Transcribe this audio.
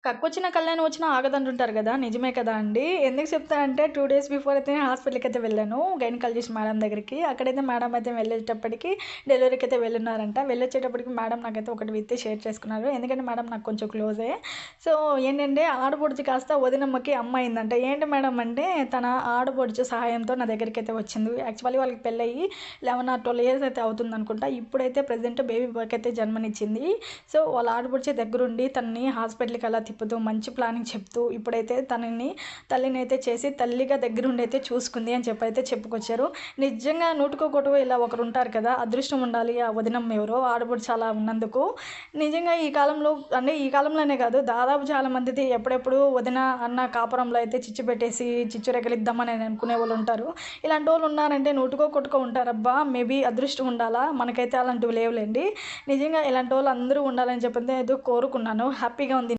కక్కొచ్చిన కళ్యాణం వచ్చినా ఆగదంటుంటారు గదా! నిజమే కదా అండి. ఎందుకు చెప్తానంటే 2 డేస్ బిఫోర్ అయితే హాస్పిటల్‌కైతే వెళ్ళాను. గైనకాలజిస్ట్ మేడం దగ్గరికి. అక్కడైతే మేడం అయితే వెళ్ళేటప్పటికి డెలివరీకైతే వెళ్ళున్నారంట. వెళ్ళొచ్చేటప్పటికి మేడం నాకైతే ఒకటి విత్తి షేర్ చేసుకున్నారు. ఎందుకంటే మేడం నాకు కొంచెం క్లోజే. సో, ఏంటంటే ఆడపడుచు కాస్త వదినమ్మకి అమ్మ అయిందంట. ఏంటి మేడం అంటే తన ఆడపడుచు సహాయంతో నా దగ్గరికైతే వచ్చింది. యాక్చువల్లీ వాళ్ళకి పెళ్ళయ్యి 11 ఆర్ 12 ఇయర్స్ అయితే అవుతుందనుకుంటా. ఇప్పుడైతే ప్రెజెంట్ బేబీ బాయ్‌కైతే జన్మనిచ్చింది. సో, వాళ్ళ ఆడపడుచే దగ్గరుండి తనని హాస్పిటల్‌కి అలా తిప్పుతూ, మంచి ప్లానింగ్ చెప్తూ, ఇప్పుడైతే తల్లినైతే చేసి తల్లిగా దగ్గరుండైతే చూసుకుంది అని చెప్పైతే చెప్పుకొచ్చారు. నిజంగా నూటికొకటు ఇలా ఒకరుంటారు కదా! అదృష్టం ఉండాలి. ఆ వదినమ్మ ఎవరో ఆడపడుచు అలా ఉన్నందుకు. నిజంగా ఈ కాలంలో అంటే ఈ కాలంలోనే కాదు, దాదాపు చాలా మందిది ఎప్పుడెప్పుడు వదిన, అన్న కాపురంలో అయితే చిచ్చు పెట్టేసి, చిచ్చు రేగలిద్దామని అనుకునేవాళ్ళుంటారు. ఇలాంటోళ్ళు ఉన్నారంటే నూటికో, కోటికో ఉంటారబ్బా! మేబీ అదృష్టం ఉండాలా? మనకైతే అలాంటివి లేవులెండి. నిజంగా ఇలాంటోళ్ళు అందరూ ఉండాలని చెప్పైతే కోరుకున్నాను. హ్యాపీగా ఉంది.